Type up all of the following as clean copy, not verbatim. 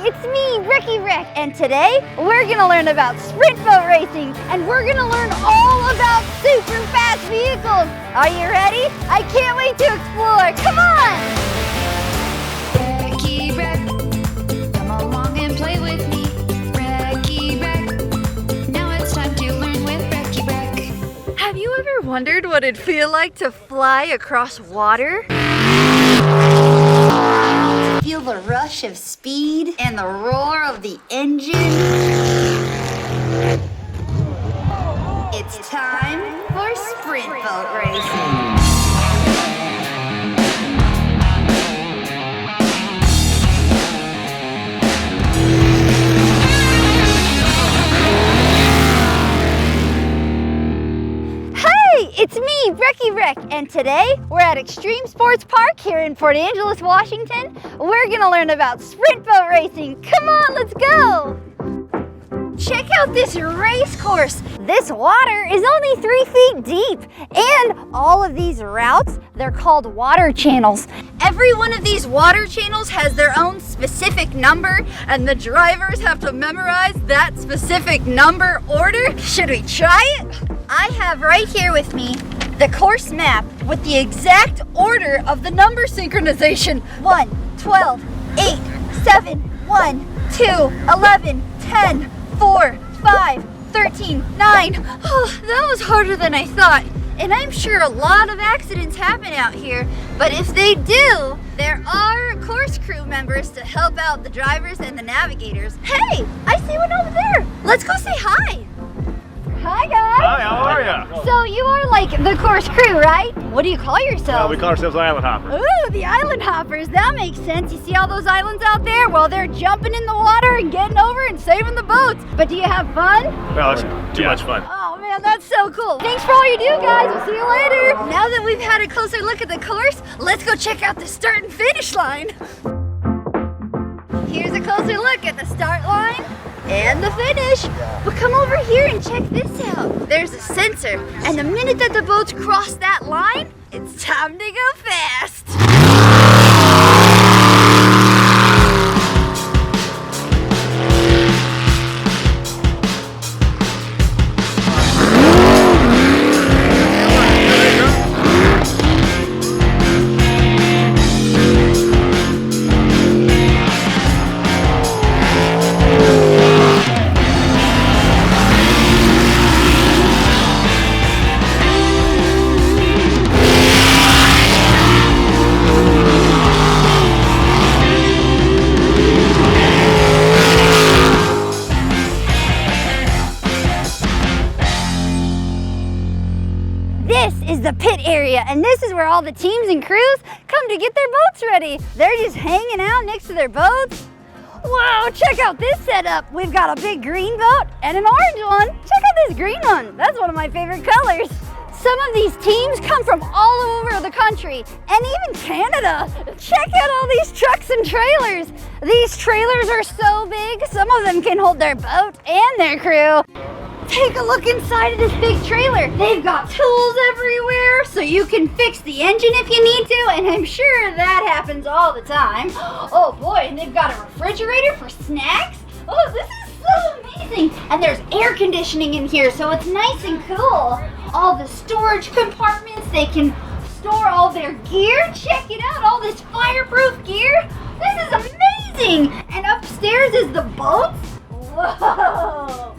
it's me, Brecky Breck, and today we're gonna learn about sprint boat racing, and we're gonna learn all about super fast vehicles. Are you ready? I can't wait to explore. Come on! Brecky Breck, come along and play with me. Brecky Breck, now it's time to learn with Brecky Breck. Have you ever wondered what it'd feel like to fly across water? Feel the rush of speed and the roar of the engine. It's time for sprint boat racing. It's me, Brecky Breck, and today we're at Extreme Sports Park here in Port Angeles, Washington. We're gonna learn about sprint boat racing. Come on, let's go! Check out this race course. This water is only 3 feet deep, and all of these routes, they're called water channels. Every one of these water channels has their own specific number, and the drivers have to memorize that specific number order. Should we try it? I have right here with me the course map with the exact order of the number synchronization. 1, 12, 8, 7, 1, 2, 11, 10, 4, 5, 13, 9. Oh, that was harder than I thought. And I'm sure a lot of accidents happen out here, but if they do, there are course crew members to help out the drivers and the navigators. Hey, I see one over there. Let's go say hi. Hi guys! Hi, how are you? So you are like the course crew, right? What do you call yourselves? We call ourselves island hoppers. Ooh, the island hoppers. That makes sense. You see all those islands out there? Well, they're jumping in the water and getting over and saving the boats. But do you have fun? Well, it's too much fun. Oh man, that's so cool. Thanks for all you do, guys. We'll see you later. Now that we've had a closer look at the course, let's go check out the start and finish line. Here's a closer look at the start line and the finish. But come over here and check this out. There's a sensor, and the minute that the boats cross that line, it's time to go fast. This is the pit area, and this is where all the teams and crews come to get their boats ready. They're just hanging out next to their boats. Whoa, check out this setup. We've got a big green boat and an orange one. Check out this green one. That's one of my favorite colors. Some of these teams come from all over the country and even Canada. Check out all these trucks and trailers. These trailers are so big, some of them can hold their boat and their crew. Take a look inside of this big trailer. They've got tools everywhere, so you can fix the engine if you need to, and I'm sure that happens all the time. Oh boy, and they've got a refrigerator for snacks. Oh, this is so amazing. And there's air conditioning in here, so it's nice and cool. All the storage compartments, they can store all their gear. Check it out, all this fireproof gear. This is amazing. And upstairs is the boats. Whoa.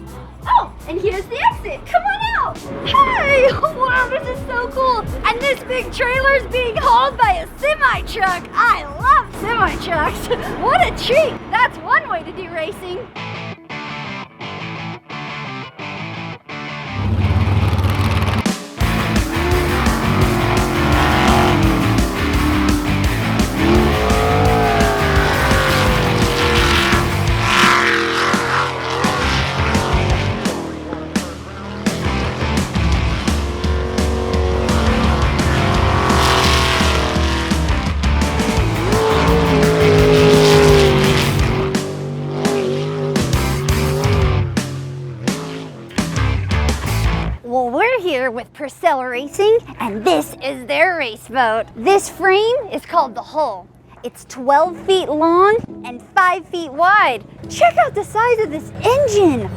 Oh, and here's the exit. Come on out. Hey, wow, this is so cool. And this big trailer is being hauled by a semi-truck. I love semi-trucks. What a treat. That's one way to do racing. With Purcell Racing, and this is their race boat. This frame is called the hull, It's 12 feet long and 5 feet wide. Check out the size of this engine.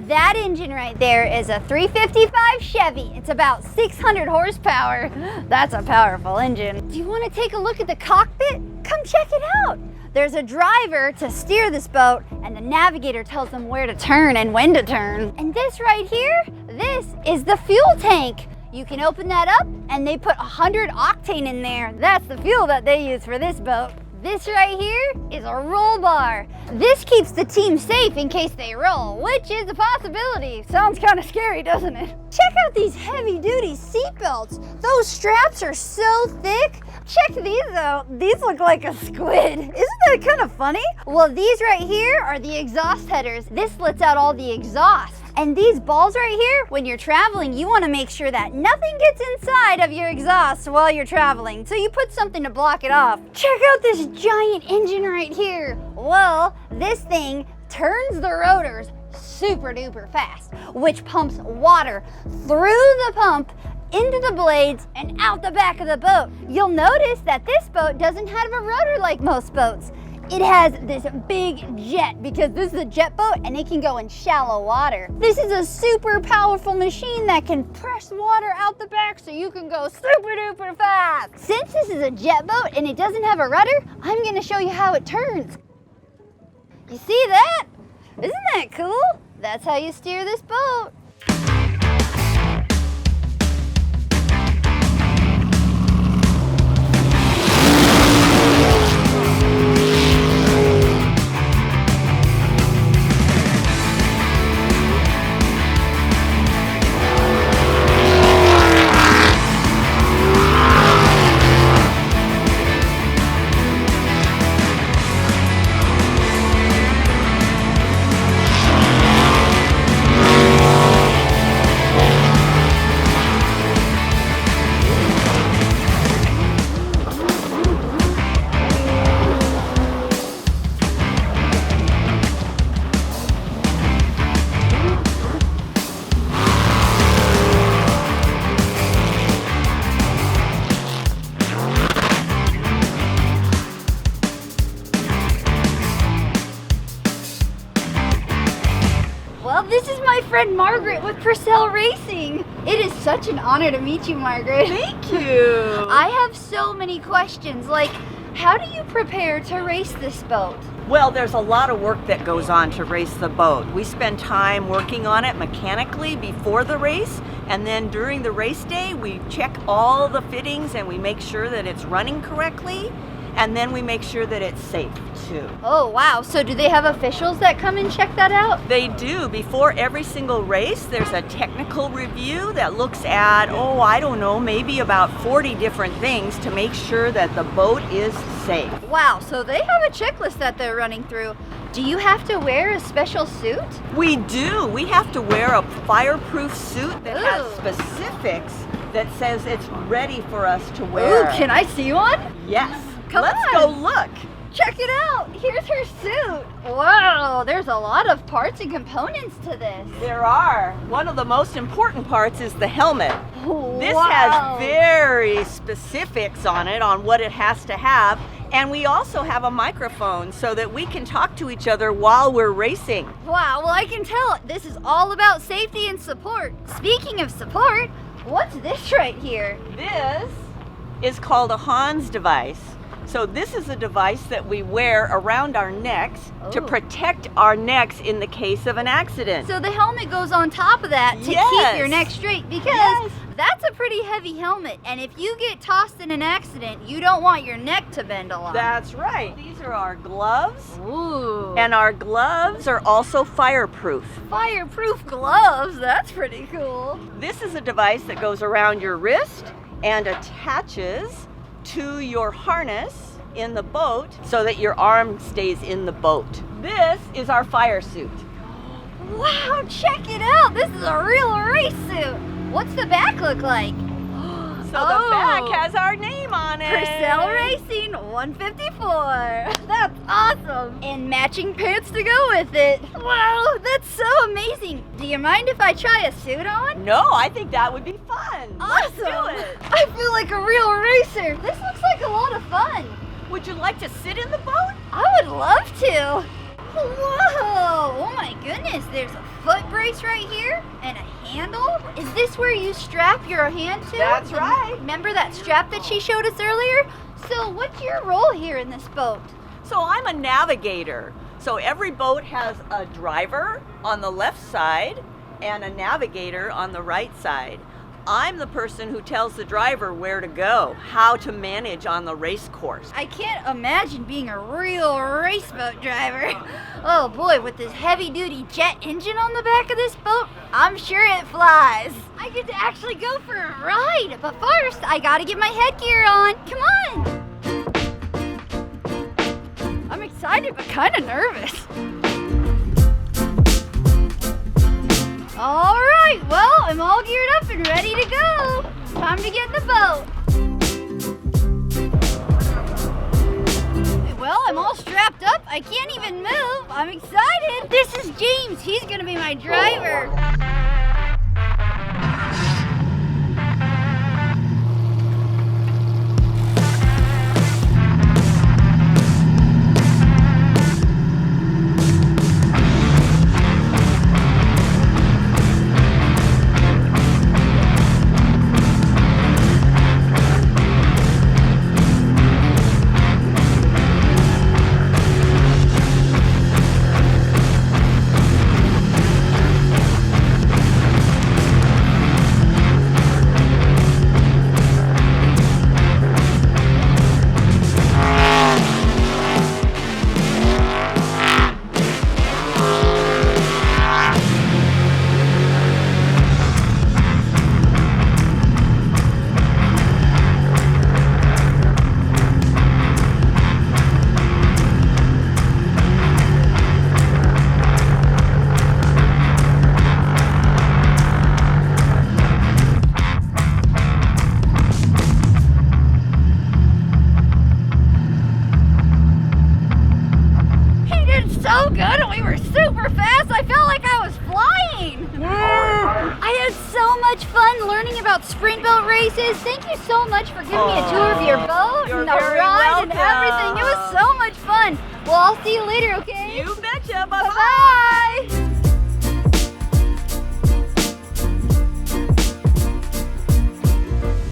That engine right there is a 355 Chevy. It's about 600 horsepower. That's a powerful engine. Do you want to take a look at the cockpit? Come check it out. There's a driver to steer this boat, and the navigator tells them where to turn and when to turn. And this right here, this is the fuel tank. You can open that up, and they put 100 octane in there. That's the fuel that they use for this boat. This right here is a roll bar. This keeps the team safe in case they roll, which is a possibility. Sounds kind of scary, doesn't it? Check out these heavy-duty seat belts. Those straps are so thick. Check these out. These look like a squid. Isn't that kind of funny? Well, these right here are the exhaust headers. This lets out all the exhaust. And these balls right here, when you're traveling, you want to make sure that nothing gets inside of your exhaust while you're traveling. So you put something to block it off. Check out this giant engine right here. Well, this thing turns the rotors super duper fast, which pumps water through the pump into the blades and out the back of the boat. You'll notice that this boat doesn't have a rotor like most boats. It has this big jet because this is a jet boat and it can go in shallow water. This is a super powerful machine that can press water out the back so you can go super duper fast. Since this is a jet boat and it doesn't have a rudder, I'm gonna show you how it turns. You see that? Isn't that cool? That's how you steer this boat. This is my friend Margaret with Purcell Racing. It is such an honor to meet you, Margaret. Thank you. I have so many questions, like how do you prepare to race this boat? Well, there's a lot of work that goes on to race the boat. We spend time working on it mechanically before the race, and then during the race day, we check all the fittings and we make sure that it's running correctly, and then we make sure that it's safe too. Oh wow, so do they have officials that come and check that out? They do. Before every single race, there's a technical review that looks at, I don't know, maybe about 40 different things to make sure that the boat is safe. Wow, so they have a checklist that they're running through. Do you have to wear a special suit? We do. We have to wear a fireproof suit that has Ooh. specifics that says it's ready for us to wear. Ooh, can I see one? Yes. Come Let's on. go look. Check it out. Here's her suit. Wow, there's a lot of parts and components to this. There are. One of the most important parts is the helmet. This Wow. has very specifics on it, on what it has to have. And we also have a microphone so that we can talk to each other while we're racing. Wow, well I can tell this is all about safety and support. Speaking of support, what's this right here? This is called a Hans device. So this is a device that we wear around our necks to Oh. protect our necks in the case of an accident. So the helmet goes on top of that to Yes. keep your neck straight because Yes. that's a pretty heavy helmet. And if you get tossed in an accident, you don't want your neck to bend a lot. That's right. These are our gloves, Ooh. and our gloves are also fireproof. Fireproof gloves, that's pretty cool. This is a device that goes around your wrist and attaches to your harness in the boat so that your arm stays in the boat. This is our fire suit. Wow, check it out. This is a real race suit. What's the back look like? So the back has our name on it. Purcell Racing 154. That's awesome. And matching pants to go with it. Wow, that's so amazing. Do you mind if I try a suit on? No, I think that would be fun. Awesome. Let's do it. I feel like a real racer. This looks like a lot of fun. Would you like to sit in the boat? I would love to. Whoa! Oh my goodness, there's a foot brace right here and a handle. Is this where you strap your hand to? That's right. Remember that strap that she showed us earlier? So what's your role here in this boat? So I'm a navigator. So every boat has a driver on the left side and a navigator on the right side. I'm the person who tells the driver where to go, how to manage on the race course. I can't imagine being a real race boat driver. Oh boy, with this heavy-duty jet engine on the back of this boat, I'm sure it flies. I get to actually go for a ride, but first I gotta get my headgear on. Come on! I'm excited but kind of nervous. All right, well, I'm all geared up and ready to go. Time to get in the boat. Well, I'm all strapped up. I can't even move. I'm excited. This is James. He's gonna be my driver. So good, and we were super fast. I felt like I was flying. I had so much fun learning about sprint boat races. Thank you so much for giving me a tour of your boat You're and the very ride and welcome. everything. It was so much fun. Well, I'll see you later, okay? You betcha. Bye-bye. Bye-bye.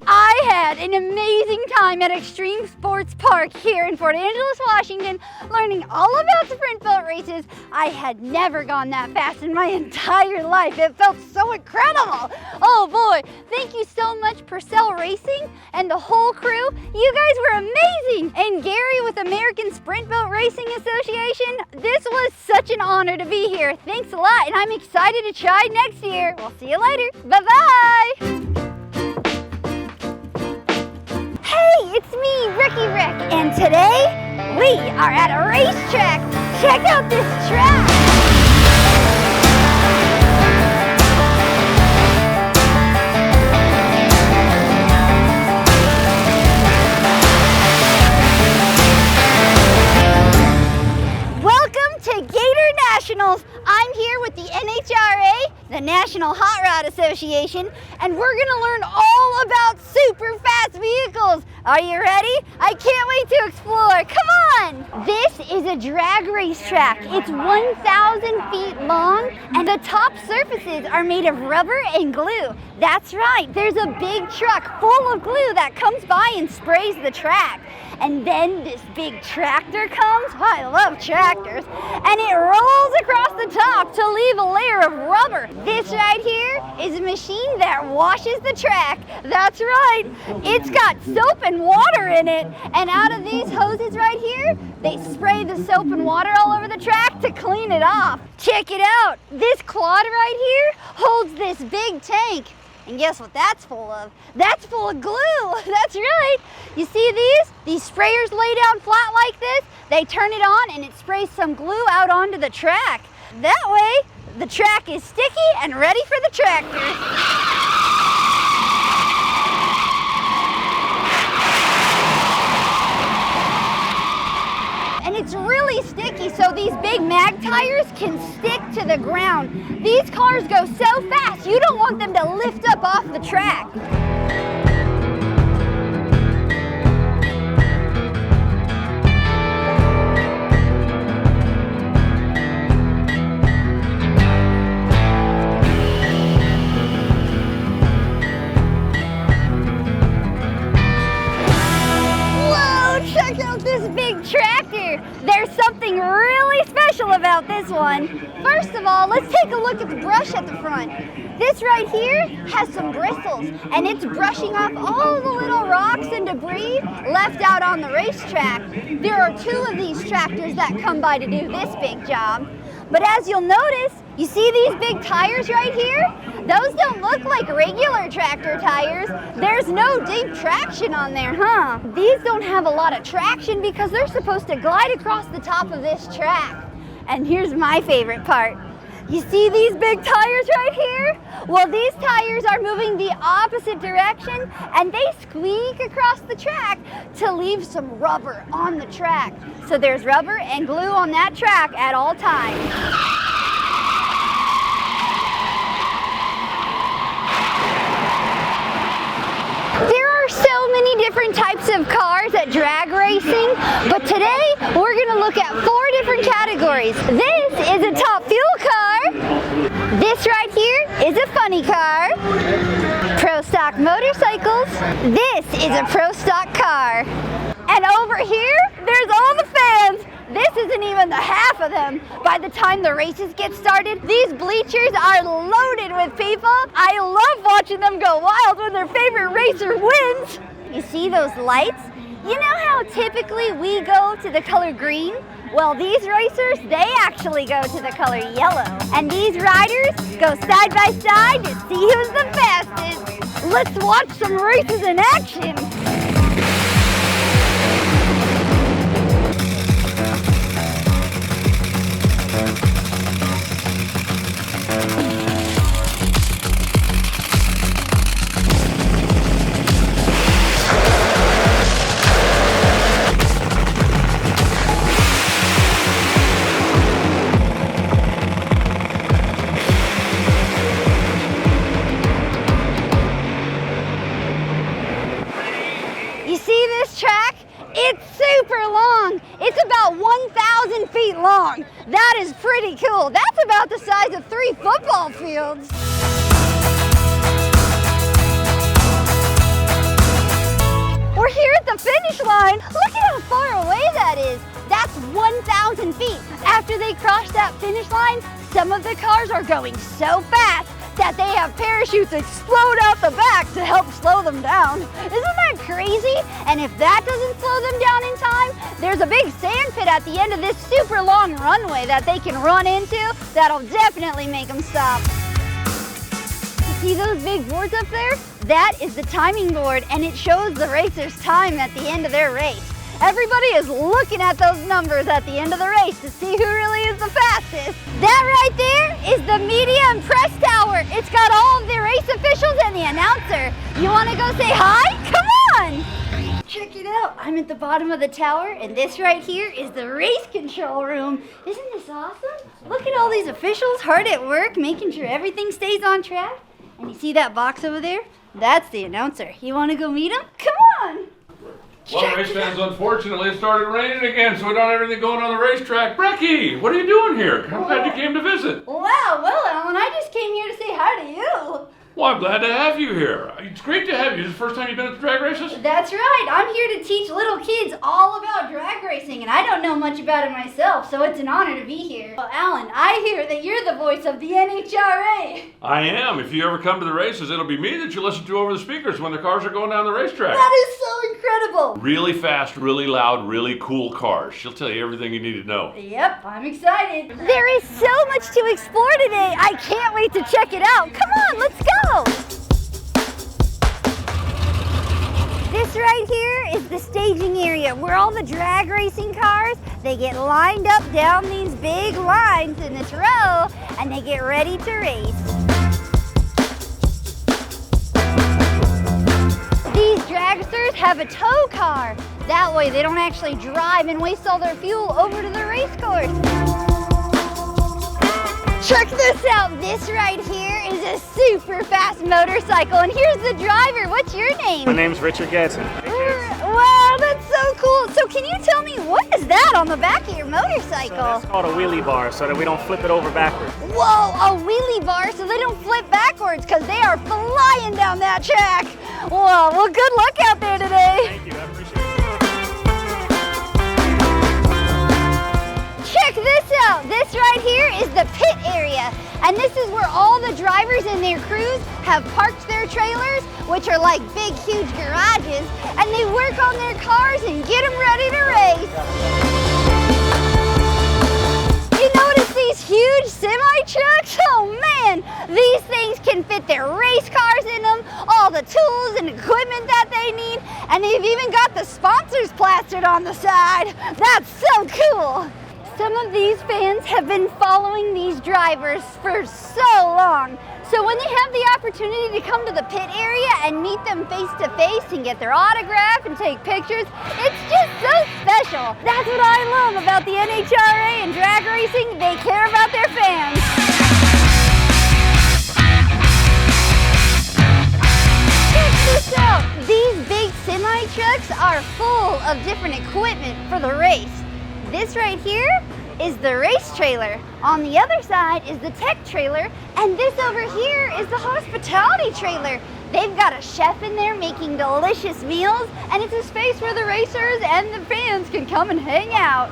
I had an amazing time at Extreme Sports Park here in Fort Angeles, Washington, learning all about sprint boat races. I had never gone that fast in my entire life. It felt so incredible. Oh boy, thank you so much Purcell Racing and the whole crew. You guys were amazing. And Gary with American Sprint Boat Racing Association, this was such an honor to be here. Thanks a lot, and I'm excited to try next year. We'll see you later. Bye-bye. Hey, it's me, Brecky Breck, and today we are at a racetrack. Check out this track. Welcome to Gator Nationals. I'm here with the NHRA, the National Hot Rod Association, and we're gonna learn all about super fast vehicles. Are you ready? I can't wait to explore. Come on! This is a drag race track. It's 1,000 feet long, and the top surfaces are made of rubber and glue. That's right, there's a big truck full of glue that comes by and sprays the track. And then this big tractor comes, I love tractors, and it rolls across the top to leave a layer of rubber. This right here is a machine that washes the track. That's right, it's got soap and water in it. And out of these hoses right here, they spray the soap and water all over the track to clean it off. Check it out, this clod right here holds this big tank. And guess what that's full of? That's full of glue. That's right. You see these? These sprayers lay down flat like this. They turn it on and it sprays some glue out onto the track. That way, the track is sticky and ready for the tractor. And it's really sticky, so these big mag tires can stick to the ground. These cars go so fast, you don't want them to lift up off the track. about this one. First of all, let's take a look at the brush at the front. This right here has some bristles, and it's brushing off all the little rocks and debris left out on the racetrack. There are 2 of these tractors that come by to do this big job. But as you'll notice, you see these big tires right here? Those don't look like regular tractor tires. There's no deep traction on there, huh? These don't have a lot of traction because they're supposed to glide across the top of this track. And here's my favorite part. You see these big tires right here? Well, these tires are moving the opposite direction and they squeak across the track to leave some rubber on the track. So there's rubber and glue on that track at all times. There are so many different types of cars at drag racing, but today we're going to look at 4 different categories. This is a top fuel car. This right here is a funny car. Pro stock motorcycles. This is a pro stock car. And over here, there's all the fans. This isn't even the half of them. By the time the races get started, these bleachers are loaded with people. I love watching them go wild when their favorite racer wins. You see those lights? You know how typically we go to the color green? Well, these racers, they actually go to the color yellow. And these riders go side by side to see who's the fastest. Let's watch some races in action. It's super long. It's about 1,000 feet long. That is pretty cool. That's about the size of 3 football fields. We're here at the finish line. Look at how far away that is. That's 1,000 feet. After they cross that finish line, some of the cars are going so fast that they have parachutes explode out the back to help slow them down. Isn't that crazy? And if that doesn't slow them down in time, there's a big sand pit at the end of this super long runway that they can run into that'll definitely make them stop. You see those big boards up there? That is the timing board, and it shows the racer's time at the end of their race. Everybody is looking at those numbers at the end of the race to see who really is the fastest. That right there is the media and press tower. It's got all of the race officials and the announcer. You want to go say hi? Come on! Check it out. I'm at the bottom of the tower, and this right here is the race control room. Isn't this awesome? Look at all these officials hard at work, making sure everything stays on track. And you see that box over there? That's the announcer. You want to go meet him? Come on! Well, race fans, unfortunately, it started raining again, so we don't have anything going on the racetrack. Brecky, what are you doing here? I'm glad you came to visit. Wow, well, Alan, I just came here to say hi to you. Well, I'm glad to have you here. It's great to have you. This is the first time you've been at the drag races? That's right. I'm here to teach little kids all about drag racing, and I don't know much about it myself, so it's an honor to be here. Well, Alan, I hear that you're the voice of the NHRA. I am. If you ever come to the races, it'll be me that you listen to over the speakers when the cars are going down the racetrack. That is so incredible. Really fast, really loud, really cool cars. She'll tell you everything you need to know. Yep, I'm excited. There is so much to explore today. I can't wait to check it out. Come on, let's go. This right here is the staging area where all the drag racing cars, they get lined up down these big lines in this row and they get ready to race. These dragsters have a tow car. That way they don't actually drive and waste all their fuel over to the race course. Check this out. This right here is a super fast motorcycle, and here's the driver. What's your name? My name's Richard Gadsden. Wow, that's so cool. So can you tell me, what is that on the back of your motorcycle? So that's called a wheelie bar, so that we don't flip it over backwards. Whoa, a wheelie bar so they don't flip backwards, because they are flying down that track. Whoa, well, good luck out there today. Thank you, I appreciate it. Check this out. This right here is the pit area. And this is where all the drivers and their crews have parked their trailers, which are like big, huge garages, and they work on their cars and get them ready to race. You notice these huge semi-trucks? Oh man, these things can fit their race cars in them, all the tools and equipment that they need, and they've even got the sponsors plastered on the side. That's so cool. Some of these fans have been following these drivers for so long. So when they have the opportunity to come to the pit area and meet them face to face and get their autograph and take pictures, it's just so special. That's what I love about the NHRA and drag racing. They care about their fans. Check this out. These big semi trucks are full of different equipment for the race. This right here is the race trailer. On the other side is the tech trailer, and this over here is the hospitality trailer. They've got a chef in there making delicious meals, and it's a space where the racers and the fans can come and hang out.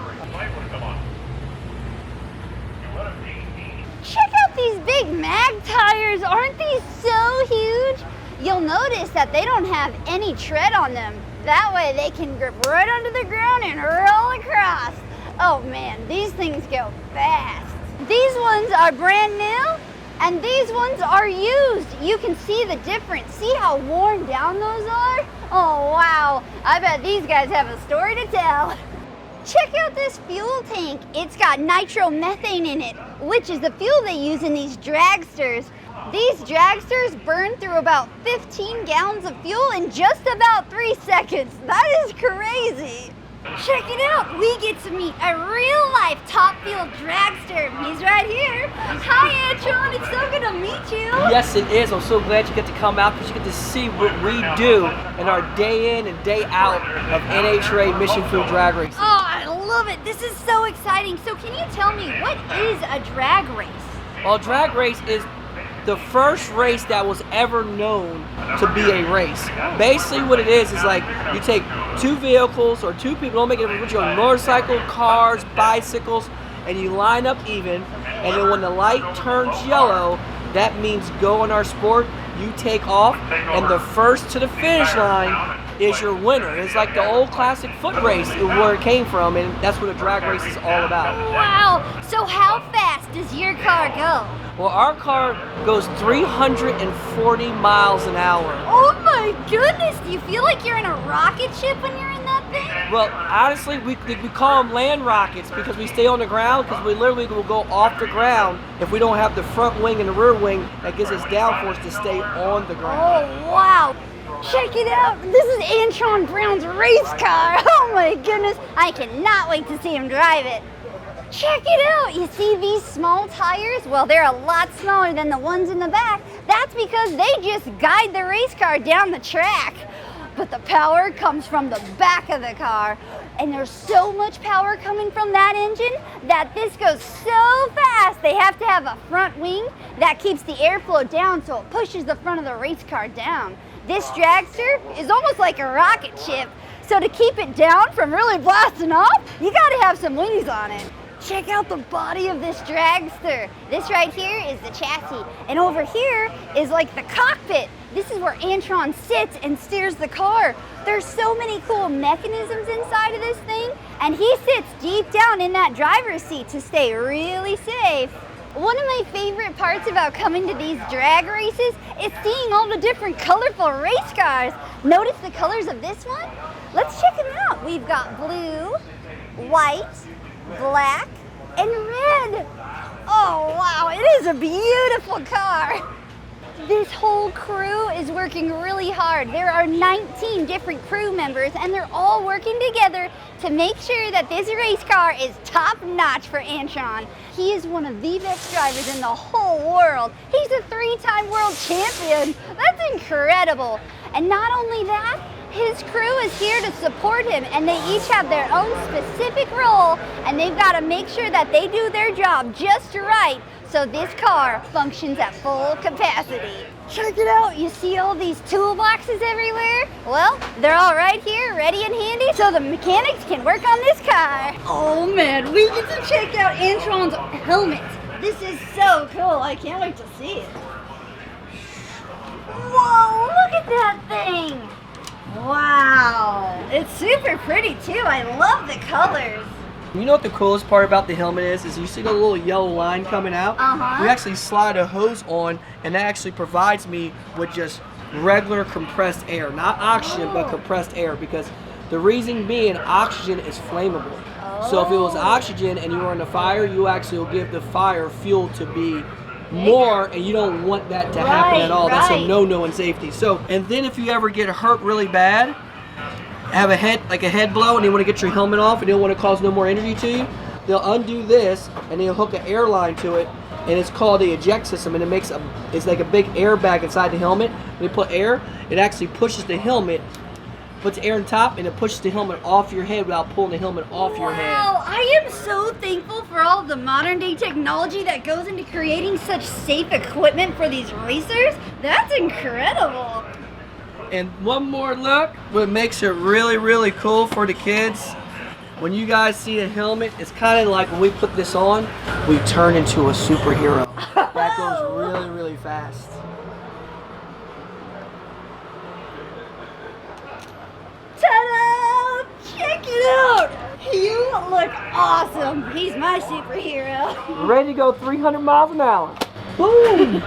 Check out these big mag tires. Aren't these so huge? You'll notice that they don't have any tread on them. That way they can grip right onto the ground and roll across. Oh man, these things go fast. These ones are brand new and these ones are used. You can see the difference. See how worn down those are? Oh wow, I bet these guys have a story to tell. Check out this fuel tank. It's got nitromethane in it, which is the fuel they use in these dragsters. These dragsters burn through about 15 gallons of fuel in just about 3 seconds. That is crazy. Check it out, we get to meet a real-life top-fuel dragster. He's right here. Hi, Antron, it's so good to meet you. Yes, it is. I'm so glad you get to come out because you get to see what we do in our day in and day out of NHRA Mission Field Drag Racing. Oh, I love it. This is so exciting. So can you tell me, what is a drag race? Well, drag race is the first race that was ever known to be a race. Basically what it is like you take two vehicles or two people, don't make it with your motorcycle, cars, bicycles, and you line up even, and then when the light turns yellow, that means go in our sport, you take off, and the first to the finish line is your winner. It's like the old classic foot race where it came from, and that's what a drag race is all about. Wow, so how fast does your car go? Well, our car goes 340 miles an hour. Oh my goodness, do you feel like you're in a rocket ship when you're in that thing? Well, honestly, we call them land rockets because we stay on the ground, because we literally will go off the ground if we don't have the front wing and the rear wing that gives us downforce to stay on the ground. Oh wow, check it out. This is Antron Brown's race car. Oh my goodness, I cannot wait to see him drive it. Check it out! You see these small tires? Well, they're a lot smaller than the ones in the back. That's because they just guide the race car down the track. But the power comes from the back of the car. And there's so much power coming from that engine that this goes so fast. They have to have a front wing that keeps the airflow down so it pushes the front of the race car down. This dragster is almost like a rocket ship. So to keep it down from really blasting off, you gotta have some wings on it. Check out the body of this dragster. This right here is the chassis, and over here is like the cockpit. This is where Antron sits and steers the car. There's so many cool mechanisms inside of this thing, and he sits deep down in that driver's seat to stay really safe. One of my favorite parts about coming to these drag races is seeing all the different colorful race cars. Notice the colors of this one? Let's check them out. We've got blue, white, black, and red. Oh wow, it is a beautiful car. This whole crew is working really hard. There are 19 different crew members and they're all working together to make sure that this race car is top notch for Antron. He is one of the best drivers in the whole world. He's a 3-time world champion. That's incredible. And not only that, His crew is here to support him, and they each have their own specific role, and they've got to make sure that they do their job just right so this car functions at full capacity. Check it out, you see all these toolboxes everywhere? Well, they're all right here, ready and handy, so the mechanics can work on this car. Oh man, we get to check out Antron's helmet. This is so cool, I can't wait to see it. Whoa, look at that thing! Wow, it's super pretty too, I love the colors. You know what the coolest part about the helmet is you see the little yellow line coming out? Uh-huh. We actually slide a hose on, and that actually provides me with just regular compressed air. Not oxygen, but compressed air, because the reason being oxygen is flammable. So if it was oxygen and you were in a fire, you actually will give the fire fuel to be more, and you don't want that to happen at all. That's a no-no in safety. So, and then if you ever get hurt really bad, have a head blow, and they want to get your helmet off and they don't want to cause no more injury to you, they'll undo this and they'll hook an air line to it, and it's called the eject system, and it's like a big airbag inside the helmet. When they put air, it actually pushes the helmet, puts air on top, and it pushes the helmet off your head without pulling the helmet off your head. Wow, I am so thankful for all the modern day technology that goes into creating such safe equipment for these racers. That's incredible. And one more look, what makes it really, really cool for the kids, when you guys see a helmet, it's kind of like when we put this on, we turn into a superhero. That goes really, really fast. Ta-da! Check it out! You look awesome. He's my superhero. Ready to go 300 miles an hour. Boom!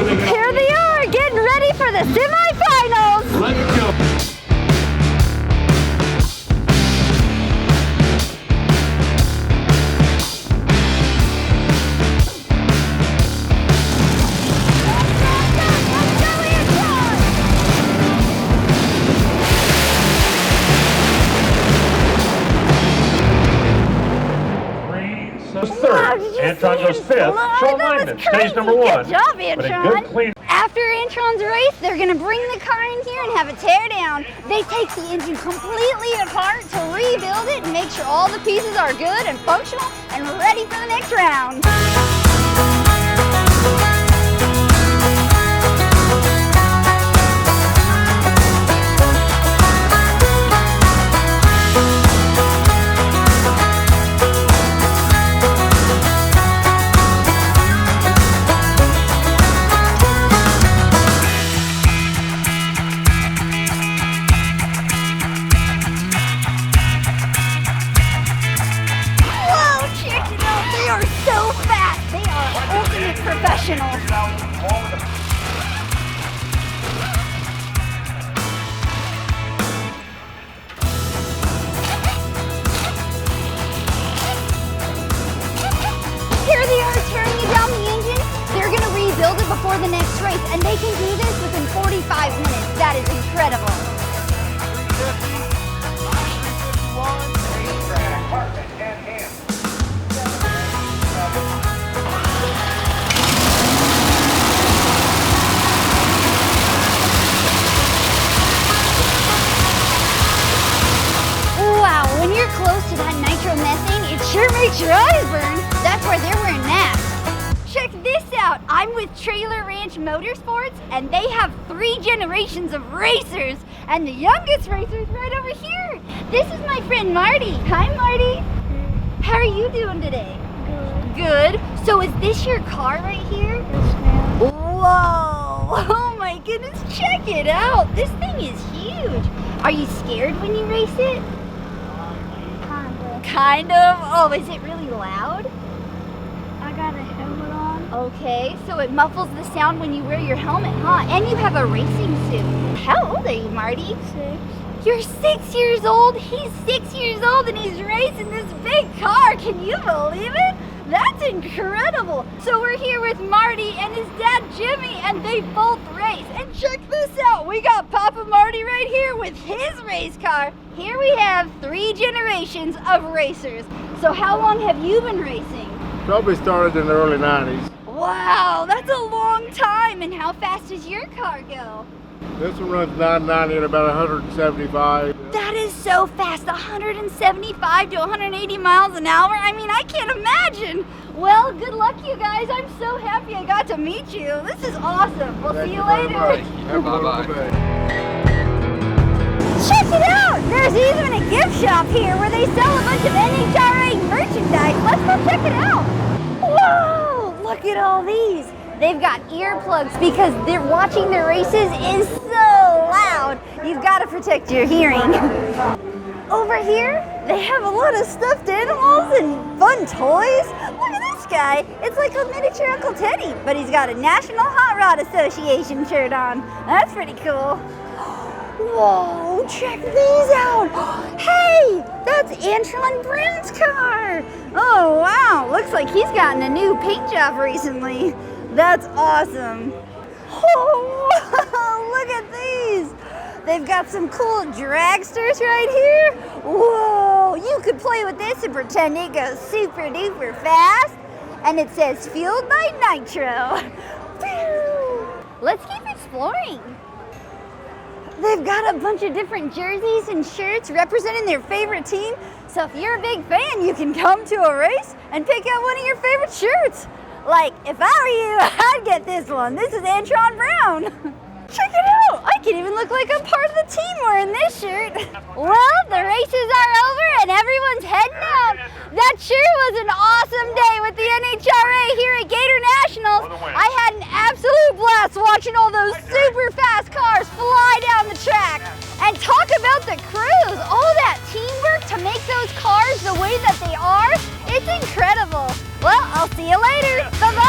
Here they are, getting ready for the semifinals. Let's go. Third. Antron goes fifth. Sean Lyman stays number one. Good job, But a Antron. good clean. After Antron's race, they're going to bring the car in here and have a tear down. They take the engine completely apart to rebuild it and make sure all the pieces are good and functional and ready for the next round. Professionals. Here they are tearing down the engine. They're going to rebuild it before the next race, and they can do this within 45 minutes. That is incredible. Wow, when you're close to that nitromethane, it sure makes your eyes burn. That's why they're wearing masks. Check this out. I'm with Trailer Ranch Motorsports, and they have 3 generations of racers, and the youngest racer is right over here. This is my friend Marty. Hi, Marty. How are you doing today? Good. Good. So is this your car right here? Yes, ma'am. Whoa. Oh my goodness, check it out. This thing is huge. Are you scared when you race it? Kind of? Oh, is it really loud? I got a helmet on. Okay, so it muffles the sound when you wear your helmet, huh? And you have a racing suit. How old are you, Marty? 6. You're 6 years old? He's 6 years old and he's racing this big car. Can you believe it? That's incredible. So we're here with Marty and his dad Jimmy, and they both race. And check this out. We got Papa Marty right here with his race car. Here we have 3 generations of racers. So how long have you been racing? Probably started in the early 90s. Wow, that's a long time. And how fast does your car go? This one runs 990 at about 175. That is so fast, 175 to 180 miles an hour. I mean, I can't imagine. Well, good luck, you guys. I'm so happy I got to meet you. This is awesome. We'll see you later. Have a wonderful day. Check it out. There's even a gift shop here where they sell a bunch of NHRA merchandise. Let's go check it out. Whoa, look at all these. They've got earplugs because they're watching the races is so loud. You've got to protect your hearing. Over here, they have a lot of stuffed animals and fun toys. Look at this guy. It's like a miniature Uncle Teddy, but he's got a National Hot Rod Association shirt on. That's pretty cool. Whoa, check these out. Hey, that's Antron Brown's car. Oh, wow. Looks like he's gotten a new paint job recently. That's awesome. Oh, look at these. They've got some cool dragsters right here. Whoa, you could play with this and pretend it goes super duper fast. And it says fueled by nitro. Let's keep exploring. They've got a bunch of different jerseys and shirts representing their favorite team. So if you're a big fan, you can come to a race and pick out one of your favorite shirts. Like, if I were you, I'd get this one. This is Antron Brown. Check it out. I can even look like I'm part of the team wearing this shirt. Well, the races are over and everyone's heading out. That sure was an awesome day with the NHRA here at Gator Nationals. I had an absolute blast watching all those super fast cars fly down the track. And talk about the crews. All that teamwork to make those cars the way that they are. It's incredible. Well, I'll see you later. Bye-bye.